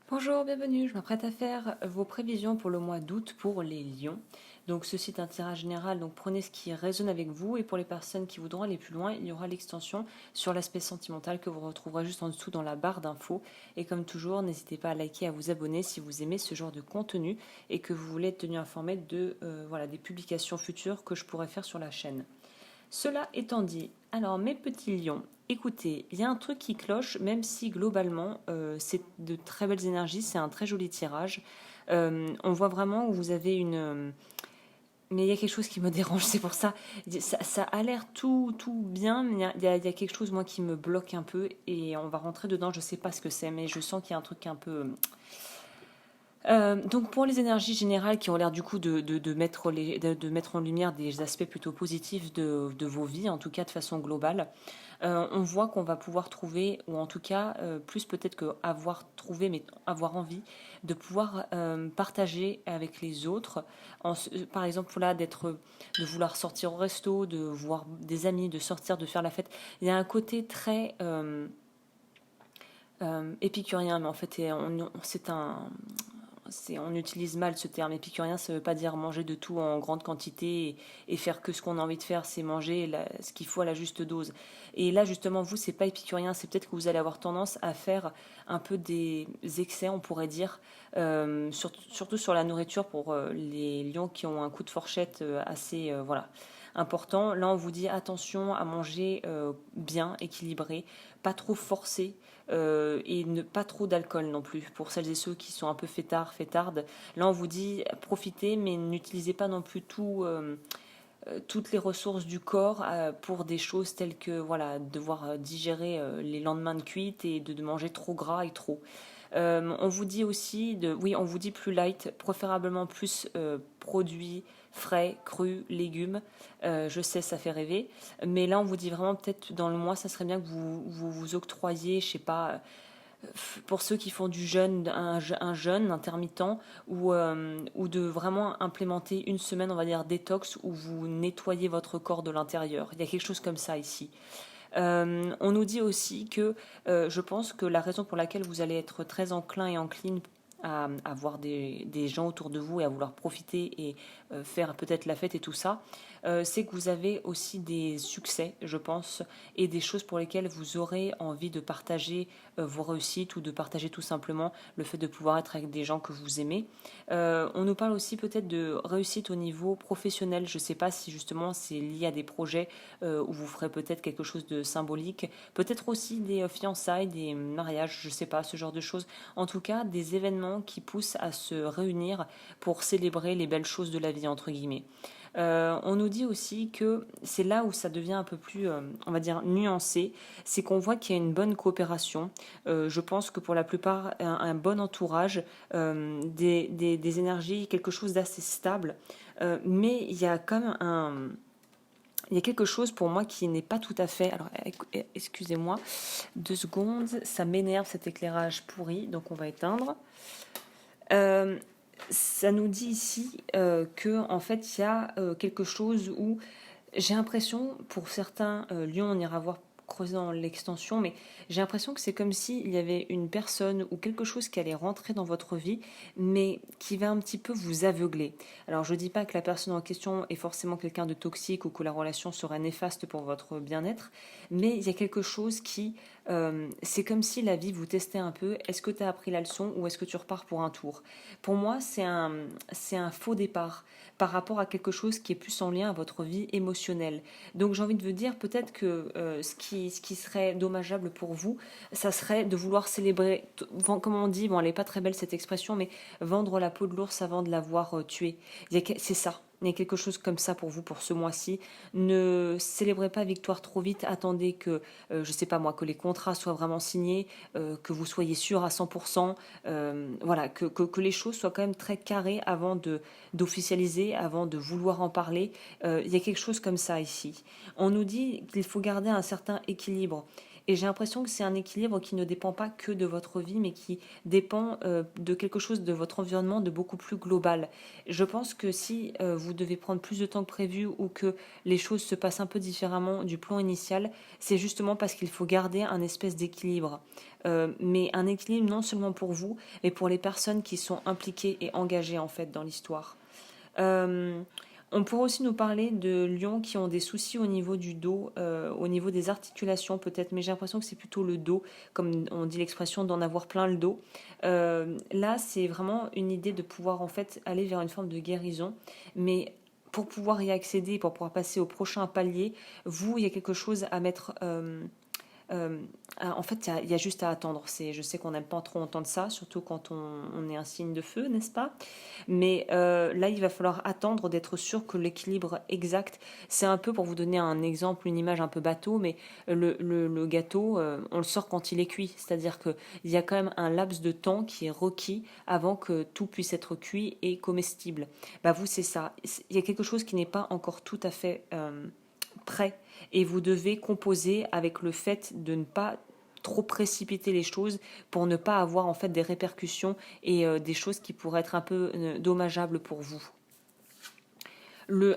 Bonjour, bienvenue. Je m'apprête à faire vos prévisions pour le mois d'août pour les lions. Donc ceci est un tirage général, donc prenez ce qui résonne avec vous et pour les personnes qui voudront aller plus loin, il y aura l'extension sur l'aspect sentimental que vous retrouverez juste en dessous dans la barre d'infos. Et comme toujours, n'hésitez pas à liker, à vous abonner si vous aimez ce genre de contenu et que vous voulez être tenu informé de des publications futures que je pourrais faire sur la chaîne. Cela étant dit, alors mes petits lions, écoutez, il y a un truc qui cloche, même si globalement c'est de très belles énergies, c'est un très joli tirage. On voit vraiment où vous avez une... mais il y a quelque chose qui me dérange, c'est pour ça. Ça a l'air tout bien, mais il y a quelque chose moi qui me bloque un peu et on va rentrer dedans, je sais pas ce que c'est, mais je sens qu'il y a un truc un peu... Donc pour les énergies générales qui ont l'air du coup de mettre de mettre en lumière des aspects plutôt positifs de vos vies, en tout cas de façon globale, on voit qu'on va pouvoir trouver, ou en tout cas plus peut-être qu'avoir trouvé, mais avoir envie de pouvoir partager avec les autres. Par exemple là, de vouloir sortir au resto, de voir des amis, de sortir, de faire la fête. Il y a un côté très épicurien, mais en fait c'est un on utilise mal ce terme épicurien, ça ne veut pas dire manger de tout en grande quantité et faire que ce qu'on a envie de faire, c'est manger ce qu'il faut à la juste dose. Et là, justement, vous, c'est pas épicurien, c'est peut-être que vous allez avoir tendance à faire un peu des excès, on pourrait dire, surtout sur la nourriture pour les lions qui ont un coup de fourchette assez, important. Là, on vous dit attention à manger bien, équilibré, pas trop forcé et pas trop d'alcool non plus. Pour celles et ceux qui sont un peu fêtardes, là, on vous dit profitez, mais n'utilisez pas non plus toutes les ressources du corps pour des choses telles que devoir digérer les lendemains de cuite et de manger trop gras et trop. On vous dit aussi, oui, on vous dit plus light, préférablement plus produits frais, crus, légumes. Je sais, ça fait rêver. Mais là, on vous dit vraiment, peut-être dans le mois, ça serait bien que vous octroyiez, je sais pas, pour ceux qui font du jeûne, un jeûne intermittent ou de vraiment implémenter une semaine, on va dire, détox où vous nettoyez votre corps de l'intérieur. Il y a quelque chose comme ça ici. On nous dit aussi que je pense que la raison pour laquelle vous allez être très enclin et encline à avoir des gens autour de vous et à vouloir profiter et faire peut-être la fête et tout ça, c'est que vous avez aussi des succès, je pense, et des choses pour lesquelles vous aurez envie de partager vos réussites ou de partager tout simplement le fait de pouvoir être avec des gens que vous aimez. On nous parle aussi peut-être de réussite au niveau professionnel. Je ne sais pas si justement c'est lié à des projets où vous ferez peut-être quelque chose de symbolique, peut-être aussi des fiançailles, des mariages, je ne sais pas, ce genre de choses. En tout cas, des événements qui poussent à se réunir pour célébrer les belles choses de la vie, entre guillemets. On nous dit aussi que c'est là où ça devient un peu plus, on va dire, nuancé, c'est qu'on voit qu'il y a une bonne coopération. Je pense que pour la plupart, un bon entourage, des énergies, quelque chose d'assez stable. Mais il y a comme il y a quelque chose pour moi qui n'est pas tout à fait. Alors, excusez-moi, 2 secondes, ça m'énerve cet éclairage pourri, donc on va éteindre. Euh, Ça nous dit ici que en fait il y a quelque chose où j'ai l'impression, pour certains lions, on ira voir creuser dans l'extension, mais j'ai l'impression que c'est comme s'il y avait une personne ou quelque chose qui allait rentrer dans votre vie, mais qui va un petit peu vous aveugler. Alors je ne dis pas que la personne en question est forcément quelqu'un de toxique ou que la relation serait néfaste pour votre bien-être, mais il y a quelque chose qui... c'est comme si la vie vous testait un peu, est-ce que tu as appris la leçon ou est-ce que tu repars pour un tour. Pour moi, c'est un faux départ par rapport à quelque chose qui est plus en lien à votre vie émotionnelle. Donc j'ai envie de vous dire peut-être que ce qui serait dommageable pour vous, ça serait de vouloir célébrer, comme on dit, bon elle n'est pas très belle cette expression, mais vendre la peau de l'ours avant de l'avoir tué. C'est ça. Il y a quelque chose comme ça pour vous pour ce mois-ci. Ne célébrez pas victoire trop vite. Attendez que, je sais pas moi, que les contrats soient vraiment signés, que vous soyez sûr à 100%. Voilà, que les choses soient quand même très carrées avant d'officialiser, avant de vouloir en parler. Il y a quelque chose comme ça ici. On nous dit qu'il faut garder un certain équilibre. Et j'ai l'impression que c'est un équilibre qui ne dépend pas que de votre vie, mais qui dépend de quelque chose de votre environnement de beaucoup plus global. Je pense que si vous devez prendre plus de temps que prévu ou que les choses se passent un peu différemment du plan initial, c'est justement parce qu'il faut garder un espèce d'équilibre. Mais un équilibre non seulement pour vous, mais pour les personnes qui sont impliquées et engagées en fait dans l'histoire. Euh, on pourrait aussi nous parler de lions qui ont des soucis au niveau du dos, au niveau des articulations peut-être, mais j'ai l'impression que c'est plutôt le dos, comme on dit l'expression d'en avoir plein le dos. Là, c'est vraiment une idée de pouvoir en fait aller vers une forme de guérison, mais pour pouvoir y accéder, pour pouvoir passer au prochain palier, il y a quelque chose à mettre. Euh, en fait, il y a juste à attendre. Je sais qu'on n'aime pas trop entendre ça, surtout quand on est un signe de feu, n'est-ce pas? Mais là, il va falloir attendre d'être sûr que l'équilibre exact, c'est un peu pour vous donner un exemple, une image un peu bateau, mais le gâteau, on le sort quand il est cuit. C'est-à-dire qu'il y a quand même un laps de temps qui est requis avant que tout puisse être cuit et comestible. Bah vous, c'est ça. Il y a quelque chose qui n'est pas encore tout à fait prêt et vous devez composer avec le fait de ne pas trop précipiter les choses pour ne pas avoir en fait des répercussions et des choses qui pourraient être un peu dommageables pour vous.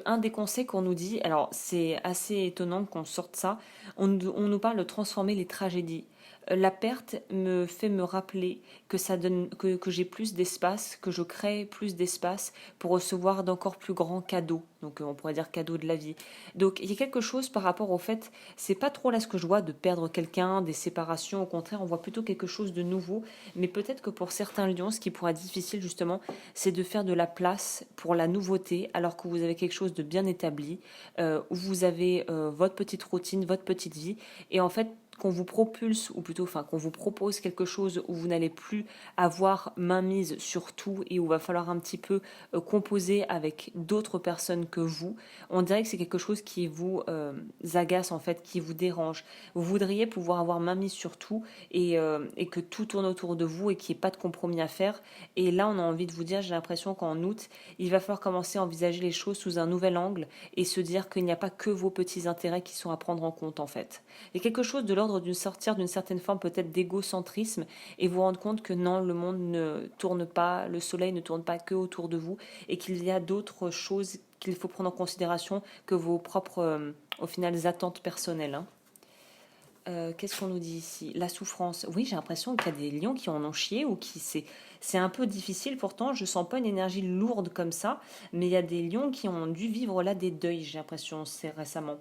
Un des conseils qu'on nous dit, alors c'est assez étonnant qu'on sorte ça, on nous parle de transformer les tragédies. La perte me fait me rappeler que ça donne que j'ai plus d'espace, que je crée plus d'espace pour recevoir d'encore plus grands cadeaux. Donc on pourrait dire cadeaux de la vie. Donc il y a quelque chose par rapport au fait, c'est pas trop là ce que je vois de perdre quelqu'un, des séparations, au contraire on voit plutôt quelque chose de nouveau. Mais peut-être que pour certains lions, ce qui pourrait être difficile justement, c'est de faire de la place pour la nouveauté alors que vous avez quelque chose de bien établi, où vous avez votre petite routine, votre petite vie, et en fait qu'on vous propulse, ou plutôt qu'on vous propose quelque chose où vous n'allez plus avoir main mise sur tout et où il va falloir un petit peu composer avec d'autres personnes que vous, on dirait que c'est quelque chose qui vous agace en fait, qui vous dérange. Vous voudriez pouvoir avoir main mise sur tout et que tout tourne autour de vous et qu'il n'y ait pas de compromis à faire. Et là, on a envie de vous dire, j'ai l'impression qu'en août, il va falloir commencer à envisager les choses sous un nouvel angle et se dire qu'il n'y a pas que vos petits intérêts qui sont à prendre en compte en fait. Il y a quelque chose de l'ordre d'une sortir d'une certaine forme peut-être d'égocentrisme et vous rendre compte que non, le monde ne tourne pas, le soleil ne tourne pas que autour de vous et qu'il y a d'autres choses qu'il faut prendre en considération que vos propres, au final, attentes personnelles. Hein. Qu'est-ce qu'on nous dit ici? La souffrance. Oui, j'ai l'impression qu'il y a des lions qui en ont chié ou qui c'est un peu difficile. Pourtant, je sens pas une énergie lourde comme ça, mais il y a des lions qui ont dû vivre là des deuils. J'ai l'impression c'est récemment.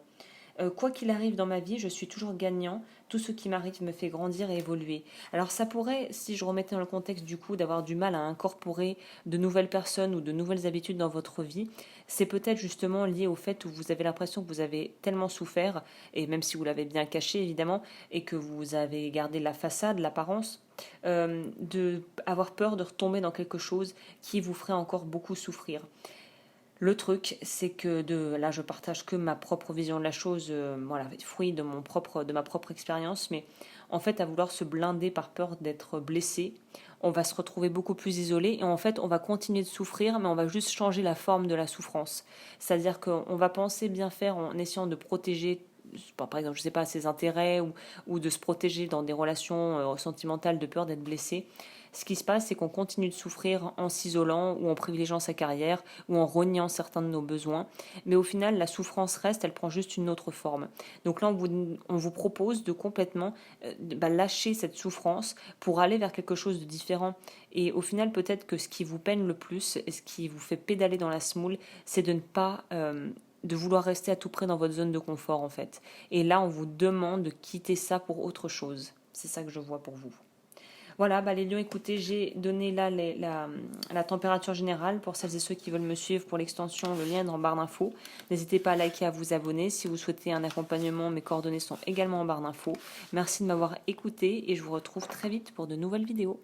Quoi qu'il arrive dans ma vie, je suis toujours gagnant. Tout ce qui m'arrive me fait grandir et évoluer. Alors ça pourrait, si je remettais dans le contexte du coup d'avoir du mal à incorporer de nouvelles personnes ou de nouvelles habitudes dans votre vie, c'est peut-être justement lié au fait où vous avez l'impression que vous avez tellement souffert, et même si vous l'avez bien caché évidemment, et que vous avez gardé la façade, l'apparence, de avoir peur de retomber dans quelque chose qui vous ferait encore beaucoup souffrir. Le truc, c'est que là, je partage que ma propre vision de la chose, voilà, fruit de ma propre expérience, mais en fait, à vouloir se blinder par peur d'être blessé, on va se retrouver beaucoup plus isolé et en fait, on va continuer de souffrir, mais on va juste changer la forme de la souffrance. C'est-à-dire qu'on va penser bien faire en essayant de protéger par exemple, je sais pas, ses intérêts ou de se protéger dans des relations sentimentales de peur d'être blessé. Ce qui se passe, c'est qu'on continue de souffrir en s'isolant ou en privilégiant sa carrière ou en reniant certains de nos besoins. Mais au final, la souffrance reste, elle prend juste une autre forme. Donc là, on vous propose de complètement lâcher cette souffrance pour aller vers quelque chose de différent. Et au final, peut-être que ce qui vous peine le plus et ce qui vous fait pédaler dans la semoule, c'est de ne pas de vouloir rester à tout près dans votre zone de confort en fait. Et là, on vous demande de quitter ça pour autre chose. C'est ça que je vois pour vous. Voilà, les lions, écoutez, j'ai donné là la température générale pour celles et ceux qui veulent me suivre pour l'extension, le lien est en barre d'infos. N'hésitez pas à liker, à vous abonner. Si vous souhaitez un accompagnement, mes coordonnées sont également en barre d'infos. Merci de m'avoir écouté et je vous retrouve très vite pour de nouvelles vidéos.